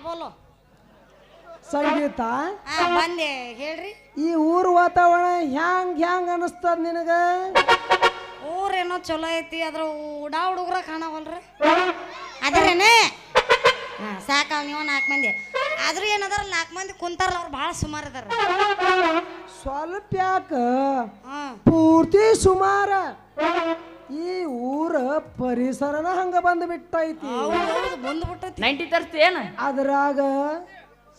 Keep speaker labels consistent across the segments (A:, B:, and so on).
A: ಬೋಲು
B: ಸಂಗೀತ
A: ಬಂದೆ ಹೇಳ್ರಿ.
B: ಈ ಊರ್ ವಾತಾವರಣ ಹ್ಯಾಂಗ್ ಅನಿಸ್ತದ ನಿನಗ?
A: ಊರೇನೋ ಚಲೋ ಐತಿ, ಅದ್ರ ಹುಡುಗರ ಕಾಣವಲ್ರಿ. ಅದ್ರೇನೆ ಸಾಕ ನೀವು 4 ಮಂದಿ ಆದ್ರೂ ಏನದಾರ 4 ಮಂದಿ ಕುಂತಾರ, ಅವ್ರು ಭಾಳ ಸುಮಾರು ಅದಾರ.
B: ಸ್ವಲ್ಪ ಯಾಕ ಪೂರ್ತಿ ಸುಮಾರ. ಈ ಊರ ಪರಿಸರನ ಹಂಗ ಬಂದು ಬಿಟ್ಟೈತಿ.
A: ಬಂದ್ಬಿಟ್ಟೈತಿ
C: 90 ತರ್ತಿ ಏನ?
B: ಅದ್ರಾಗ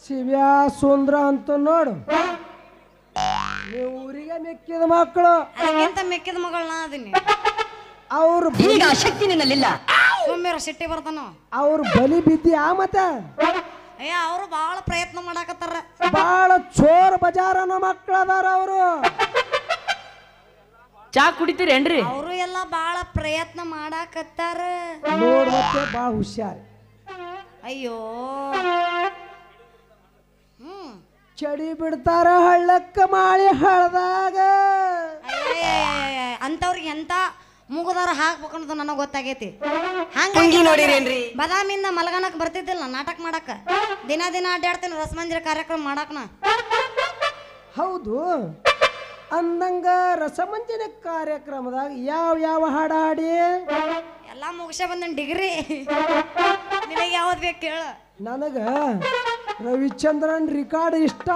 B: ಶಿವ್ಯಾ ಸುಂದ್ರ ಅಂತ ನೋಡು, ನೀವು ಊರಿಗೆ ಮೆಕ್ಕಿದ ಮಕ್ಕಳು.
A: ಅದಕ್ಕಿಂತ ಮೆಕ್ಕಿದ ಮಗಳನ್ನ ಅದೀನಿ.
B: ಅವ್ರ
C: ಈಗ ಶಕ್ತಿ ನಿನ್ನಲ್ಲಿಲ್ಲ.
A: ಸುಮ್ಮಿರ ಸಿಟ್ಟಿ ಬರ್ತಾನ.
B: ಅವ್ರ ಬಲಿ ಬಿದ್ದಿ ಮತ್ತ
A: ಅವ್ರು ಬಾಳ ಪ್ರಯತ್ನ ಮಾಡಾಕತ್ತಾರ.
B: ಬಾಳ ಚೋರ್ ಬಜಾರನ ಮಕ್ಕಳದಾರ ಅವರು.
C: ಚಾ ಕುಡಿತೀರೇನ್ರಿ?
A: ಅವರು ಎಲ್ಲ ಬಾಳ ಪ್ರಯತ್ನ ಮಾಡಾಕತ್ತಾರ.
B: ನೋಡ್ ಮತ್ತೆ ಬಾಳ ಹುಷಾರ್.
A: ಅಯ್ಯೋ
B: ಚಡಿ ಬಿಡ್ತಾರ ಹಳ್ಳಕ್ಕ ಮಾಳಿ ಹಳದಾಗ.
A: ಅಂತವ್ರಿಗೆ ಎಂತ ಮುಗುದಾರ ಹಾಕ್ಬೇಕನ್ನೋದು ನನಗೆ ಗೊತ್ತಾಗೈತಿ. ಹಂಗಾಗಿ
C: ನೋಡಿರೇನ್ರಿ?
A: ಬದಾಮಿಂದ ಮಲಗನಕ್ ಬರ್ತಿದ್ದಿಲ್ಲ ನಾಟಕ ಮಾಡಕ. ದಿನ ಅಡ್ಡಾಡ್ತೀನಿ ರಸಮಂಜರಿ ಕಾರ್ಯಕ್ರಮ ಮಾಡಕ್ನ.
B: ಹೌದು ಅಂದಂಗ ರಸಮಂಜನ ಕಾರ್ಯಕ್ರಮದಾಗ ಯಾವ ಹಾಡ ಹಾಡಿ?
A: ಎಲ್ಲ ಮುಗಿಸ ಬಂದ ಡಿಗ್ರಿ. ನಿನಗೆ ಯಾವ್ದು ಬೇಕು ಕೇಳ.
B: ನನಗ ರವಿಚಂದ್ರನ್ ರಿಕಾರ್ಡ್ ಇಷ್ಟ.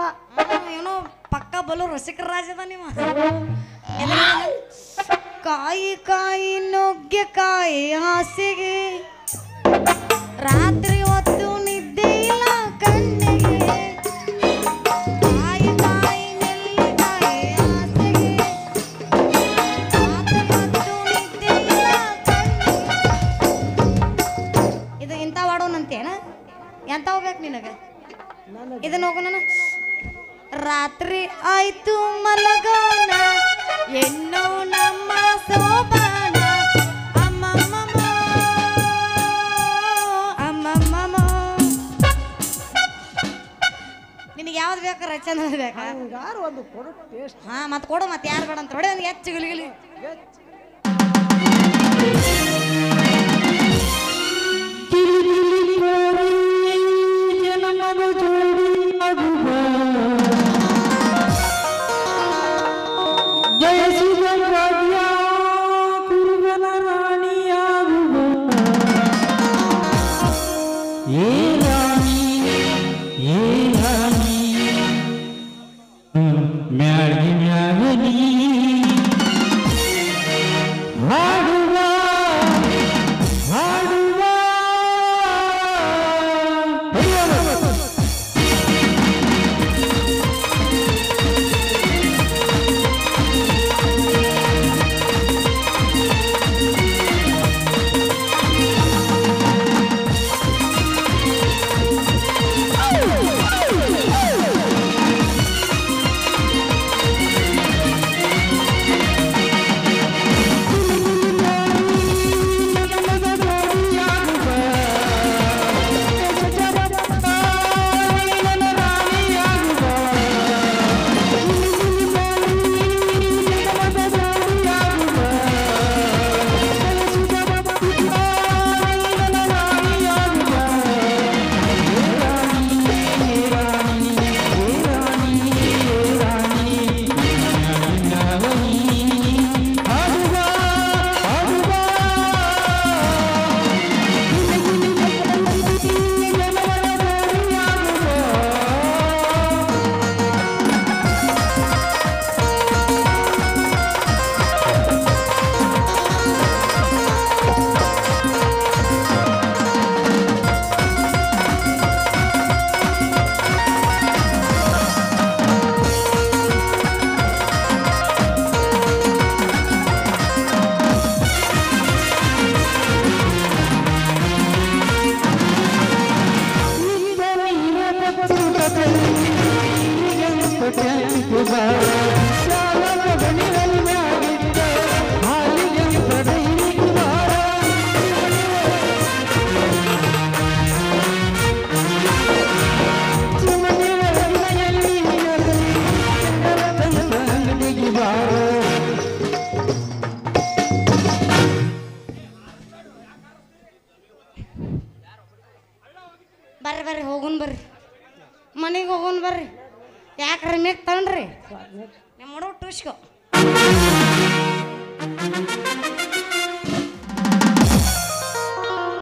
A: ಏನೋ ಪಕ್ಕ ಬಲು ರಸಿಕರ ರಾಜದ ನೀವು. ಕಾಯಿ ಕಾಯಿ ನುಗ್ಗೆಕಾಯಿ ಆಸೆಗೆ ರಾತ್ರಿ ಹೊತ್ತು ನಿದ್ದೆ ಇಲ್ಲ ಕಣ್ಣಿಗೆ. ಕಾಯಿ ಕಾಯಿ ನೆಲ್ಲಿಕಾಯಿ ಆಸೆಗೆ ರಾತ್ರಿ ಹೊತ್ತು ನಿದ್ದೆ ಇಲ್ಲ ಕಣ್ಣಿಗೆ. ಇದು ಇಂಥ ವಾಡೋನಂತೇನ? ಎಂತ ಹೋಗ್ಬೇಕು ನಿನಗೆ? ಇದನ್ನ ಹೋಗು. ನಾನು ರಾತ್ರಿ ಆಯ್ತು ಮಲಗೋಣ ಎನ್ನೋ ನಮ್ಮ ಸೋಬಾನ. ಅಮ್ಮಮ್ಮಮ್ಮ ಅಮ್ಮಮ್ಮಮ್ಮ. ನಿನಗೆ ಯಾವ್ದು ಬೇಕು? ರಚನೆ ಬೇಕಾ?
B: ಒಂದು ಕೊಡು ಟೇಸ್ಟ್.
A: ಹಾ ಮತ್ತೆ ಕೊಡು, ಮತ್ತೆ ಯಾರು ಬೇಡ ಅಂತ ಹೊಡೆ. ಒಂದು ಹೆಚ್ಚು ಗಿಲಿಗಿಲಿ ಹೋಗುನ್ ಬರ್ರಿ ಮನೆಗೆ ಹೋಗುನ್ ಬರ್ರಿ ಯಾಕ್ರಿ ಮೇಗ್ ತಗೊಂಡ್ರಿ ನಿಮ್ಮ ಹುಡುಗ ಟೂಸ್ಕೊ